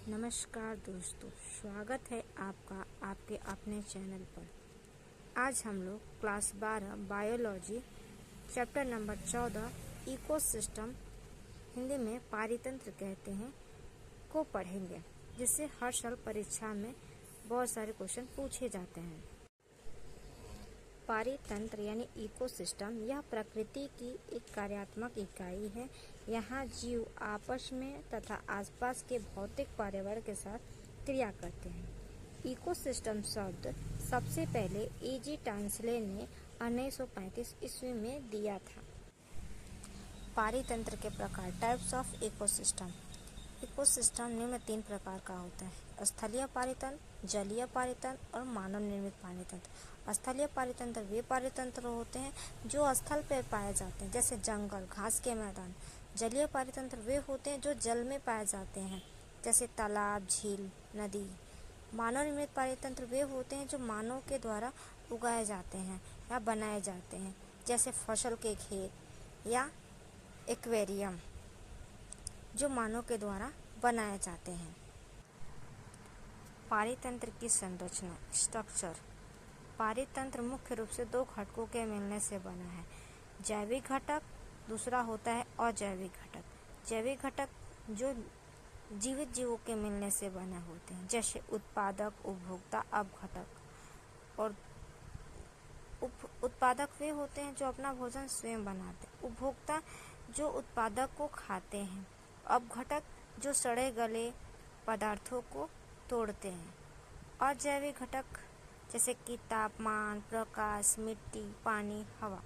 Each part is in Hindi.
नमस्कार दोस्तों, स्वागत है आपका आपके अपने चैनल पर। आज हम लोग class 12 biology chapter number 14 ecosystem, Hindi में पारितंत्र कहते हैं, को पढ़ेंगे, जिससे हर साल परीक्षा में बहुत सारे क्वेश्चन पूछे जाते हैं। पारितंत्र यानी इकोसिस्टम यह प्रकृति की एक कार्यात्मक इकाई है। यहाँ जीव आपस में तथा आसपास के भौतिक पर्यावरण के साथ क्रिया करते हैं। इकोसिस्टम शब्द सबसे पहले ए.जी. टांसले ने 1935 ईस्वी में दिया था। पारितंत्र के प्रकार, टाइप्स ऑफ इकोसिस्टम। इकोसिस्टम निम्न 3 प्रकार का होता है: स्थलीय पारितंत्र, जलीय पारितंत्र और मानव निर्मित पारितंत्र। स्थलीय पारितंत्र वे पारितंत्र होते हैं जो स्थल पर पाए जाते हैं, जैसे जंगल, घास के मैदान। जलीय पारितंत्र वे होते हैं जो जल में पाए जाते हैं, जैसे तालाब, झील, नदी। मानव निर्मित पारितंत्र वे होते हैं जो मानव के द्वारा उगाए जाते हैं या बनाए जाते हैं, जैसे फसल के खेत या एक्वेरियम, जो मानव के द्वारा बनाए जाते हैं। पारितंत्र की संरचना, स्ट्रक्चर। पारितंत्र मुख्य रूप से 2 घटकों के मिलने से बना है: जैविक घटक, दूसरा होता है अजैविक घटक। जैविक घटक जो जीवित जीवों के मिलने से बने होते हैं, जैसे उत्पादक, उपभोक्ता, अपघटक। और उत्पादक वे होते हैं जो अपना भोजन स्वयं बनाते हैं। उपभोक्ता जो उत्पादक को खाते हैं। अपघटक जो सड़े गले पदार्थों को तोड़ते हैं। अजैविक घटक जैसे कि तापमान, प्रकाश, मिट्टी, पानी, हवा।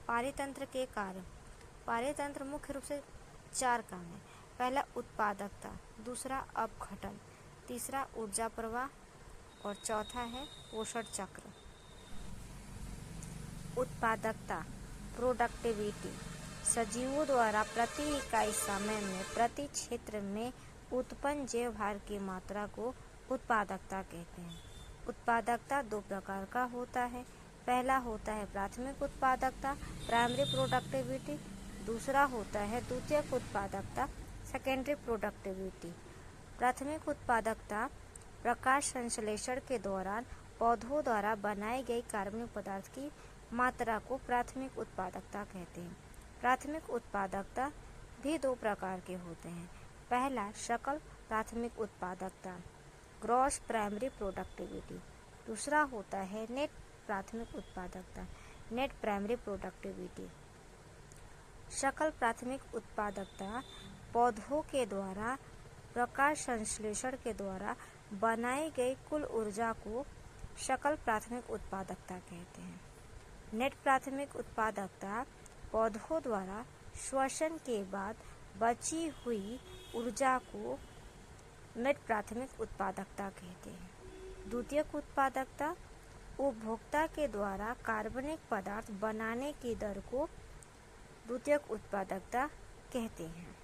पारितंत्र के कार्य। पारितंत्र मुख्य रूप से 4 काम है: पहला उत्पादकता, दूसरा अपघटन, तीसरा ऊर्जा प्रवाह और चौथा है पोषण चक्र। उत्पादकता, प्रोडक्टिविटी। सजीवों द्वारा प्रति इकाई समय में प्रति क्षेत्र में उत्पन्न जैव भार की मात्रा को उत्पादकता कहते हैं। उत्पादकता 2 प्रकार का होता है: पहला होता है प्राथमिक उत्पादकता, प्राइमरी प्रोडक्टिविटी। दूसरा होता है द्वितीयक उत्पादकता, सेकेंडरी प्रोडक्टिविटी। प्राथमिक उत्पादकता प्रकाश संश्लेषण के दौरान पौधों द्वारा बनाई गई कार्बनिक पदार्थ की मात्रा को प्राथमिक उत्पादकता कहते हैं। प्राथमिक उत्पादकता भी 2 प्रकार के होते हैं: पहला सकल प्राथमिक उत्पादकता, ग्रॉस प्राइमरी प्रोडक्टिविटी। दूसरा होता है नेट प्राथमिक उत्पादकता, नेट प्राइमरी प्रोडक्टिविटी। सकल प्राथमिक उत्पादकता पौधों के द्वारा प्रकाश संश्लेषण के द्वारा बनाई गई कुल ऊर्जा को सकल प्राथमिक उत्पादकता कहते हैं। नेट प्राथमिक उत्पादकता पौधों द्वारा श्वसन के बाद बची हुई ऊर्जा को नेट प्राथमिक उत्पादकता कहते हैं। द्वितीयक उत्पादकता उपभोक्ता के द्वारा कार्बनिक पदार्थ बनाने की दर को द्वितीयक उत्पादकता कहते हैं।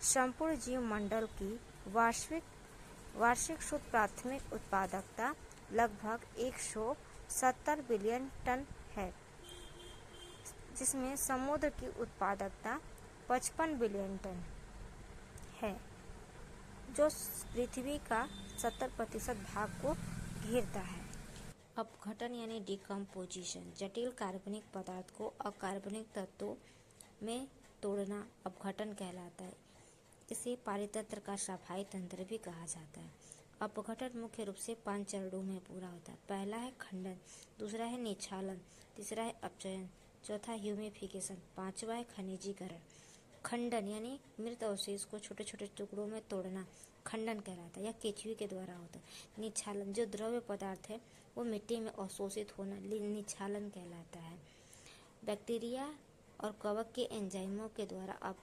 संपूर्ण जीव मंडल की वार्षिक शुद्ध प्राथमिक उत्पादकता लगभग 170 बिलियन टन है, जिसमें समुद्र की उत्पादकता 55 बिलियन टन है, जो पृथ्वी का 70% भाग को घेरता है। अपघटन यानी डिकम्पोजिशन, जटिल कार्बनिक पदार्थ को अकार्बनिक तत्वों में तोड़ना अपघटन कहलाता है। इसे पारितंत्र का सफाई तंत्र भी कहा जाता है। अपघटन मुख्य रूप से 5 चरणों में पूरा होता है: पहला है खंडन, दूसरा है निक्षालन, तीसरा है अपचयन, चौथा ह्यूमिफिकेशन, 5वां है खनिजीकरण। खंडन यानी मृत अवशेष को छोटे छोटे टुकड़ों में तोड़ना खंडन कहलाता है, यह केंचुए के द्वारा होता है। निक्षालन, जो द्रव्य पदार्थ है वो मिट्टी में अवशोषित होना निक्षालन कहलाता है। बैक्टीरिया और कवक के एंजाइमों के द्वारा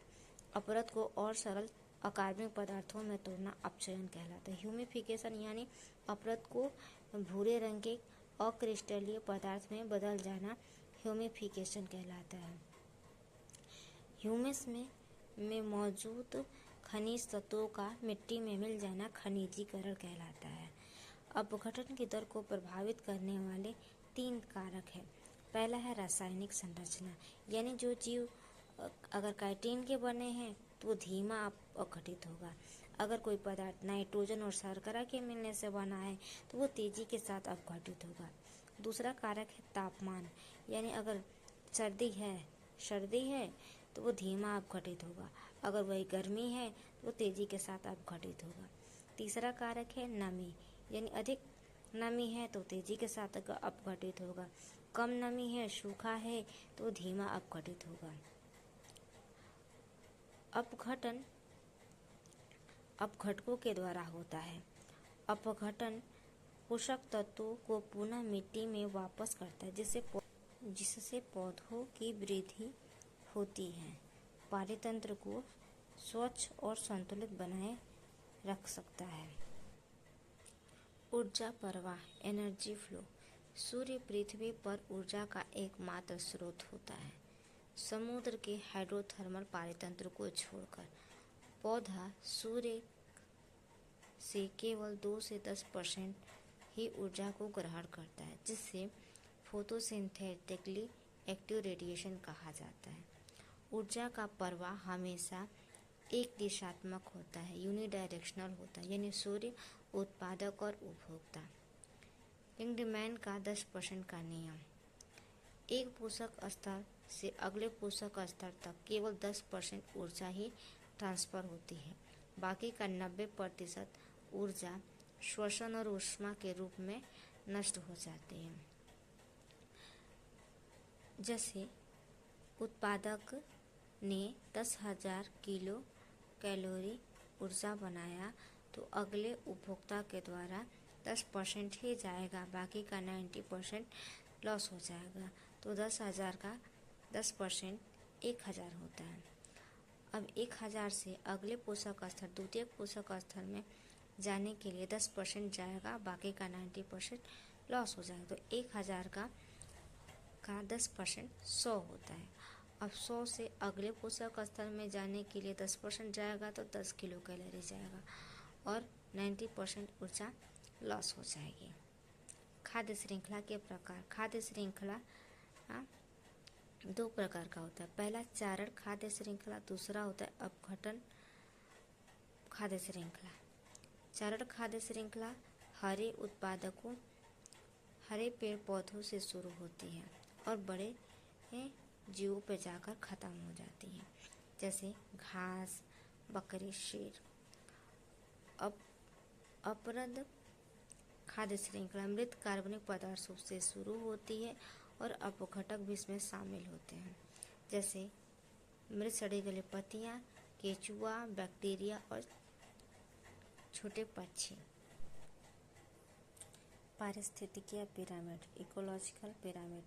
अपरद को और सरल अकार्बनिक पदार्थों में तोड़ना अपचयन कहलाता है। ह्यूमिफिकेशन यानी अपरद को भूरे रंग के अक्रिस्टलीय पदार्थ में बदल जाना ह्यूमिफिकेशन कहलाता है। ह्यूमस में मौजूद खनिज तत्वों का मिट्टी में मिल जाना खनिजीकरण कहलाता है। अपघटन की दर को प्रभावित करने वाले 3 कारक हैं। पहला है रासायनिक संरचना, यानी जो जीव अगर काइटिन के बने हैं तो वो धीमा अपघटित होगा। अगर कोई पदार्थ नाइट्रोजन और शर्करा के मिलने से बना है तो वो तेजी के साथ अपघटित होगा। दूसरा कारक है तापमान, यानी अगर सर्दी है तो वो धीमा अपघटित होगा। अगर वही गर्मी है तो वो तेजी के साथ अपघटित होगा। तीसरा कारक है नमी, यानी अधिक नमी है तो तेजी के साथ अपघटित होगा। कम नमी है, सूखा है तो धीमा अपघटित होगा। अपघटन अपघटकों के द्वारा होता है। अपघटन पोषक तत्वों को पुनः मिट्टी में वापस करता है, जिससे पौधों की वृद्धि होती है। पारितंत्र को स्वच्छ और संतुलित बनाए रख सकता है। ऊर्जा प्रवाह, एनर्जी फ्लो। सूर्य पृथ्वी पर ऊर्जा का एकमात्र स्रोत होता है। समुद्र के हाइड्रोथर्मल पारितंत्र को छोड़कर पौधा सूर्य से केवल 2 से 10% ही ऊर्जा को ग्रहण करता है, जिससे फोटोसिंथेटिकली एक्टिव रेडिएशन कहा जाता है। ऊर्जा का प्रवाह हमेशा एक दिशात्मक होता है, यूनिडायरेक्शनल होता है, यानी सूर्य, उत्पादक और उपभोक्ता। लिंगडमैन का 10% का नियम। एक पोषक स्तर से अगले पोषक स्तर तक केवल 10% ऊर्जा ही ट्रांसफर होती है। बाकी का 90% ऊर्जा श्वसन और ऊष्मा के रूप में नष्ट हो जाती है। जैसे उत्पादक ने 10,000 किलो कैलोरी ऊर्जा बनाया तो अगले उपभोक्ता के द्वारा 10% ही जाएगा, बाकी का 90% लॉस हो जाएगा। तो 10,000 का 10% 1,000 होता है। अब 1,000 से अगले पोषक स्तर द्वितीय पोषक स्तर में जाने के लिए 10% जाएगा, बाकी का 90% लॉस हो जाएगा। तो 1,000 का 10% 100 होता है। अब 100 से अगले पोषक स्तर में जाने के लिए 10% जाएगा तो 10 किलो कैलोरी जाएगा और 90% ऊर्जा लॉस हो जाएगी। खाद्य श्रृंखला के प्रकार। खाद्य श्रृंखला 2 प्रकार का होता है। पहला चारण खाद्य श्रृंखला, दूसरा होता है अपघटन खाद्य श्रृंखला। चारण खाद्य श्रृंखला हरे पेड़ पौधों से शुरू होती है और बड़े जीवों पर जाकर खत्म हो जाती है, जैसे घास, बकरी, शेर। अपरद खाद्य श्रृंखला मृत कार्बनिक पदार्थों से शुरू होती है और अपघटक भी इसमें शामिल होते हैं, जैसे मृत सड़ी गली पत्तियां, केचुआ, बैक्टीरिया और छोटे पक्षी। पारिस्थितिकीय पिरामिड, इकोलॉजिकल पिरामिड।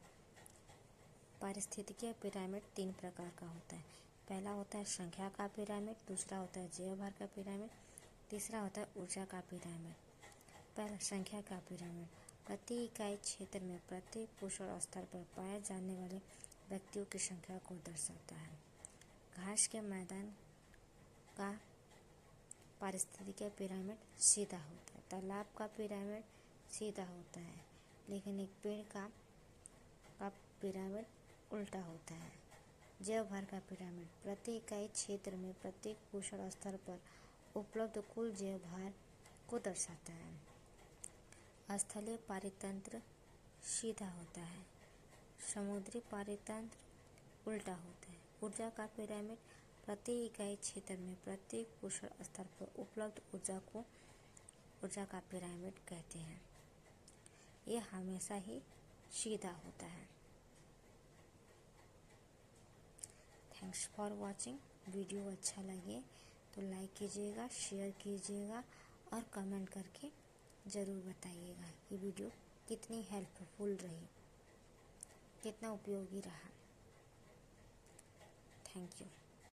पारिस्थितिकीय पिरामिड 3 प्रकार का होता है। पहला होता है संख्या का पिरामिड, दूसरा होता है जैव भार का पिरामिड, तीसरा होता है ऊर्जा का पिरामिड। पहला संख्या का पिरामिड प्रति इकाई क्षेत्र में प्रत्येक पोषण स्तर पर पाए जाने वाले व्यक्तियों की संख्या को दर्शाता है। घास के मैदान का पारिस्थितिकीय पिरामिड सीधा होता है। तालाब का पिरामिड सीधा होता है, लेकिन एक पेड़ का पिरामिड उल्टा होता है। जैव भार का पिरामिड प्रति इकाई क्षेत्र में प्रत्येक पोषण स्तर पर उपलब्ध कुल जैव भार को दर्शाता है। स्थलीय पारितंत्र सीधा होता है, समुद्री पारितंत्र उल्टा होता है। ऊर्जा का पिरामिड प्रति इकाई क्षेत्र में प्रत्येक पोषण स्तर पर उपलब्ध ऊर्जा को ऊर्जा का पिरामिड कहते हैं। यह हमेशा ही सीधा होता है। Thanks for watching. वीडियो अच्छा लगे तो लाइक कीजिएगा, शेयर कीजिएगा और कमेंट करके ज़रूर बताइएगा कि वीडियो कितनी हेल्पफुल रही, कितना उपयोगी रहा। Thank you.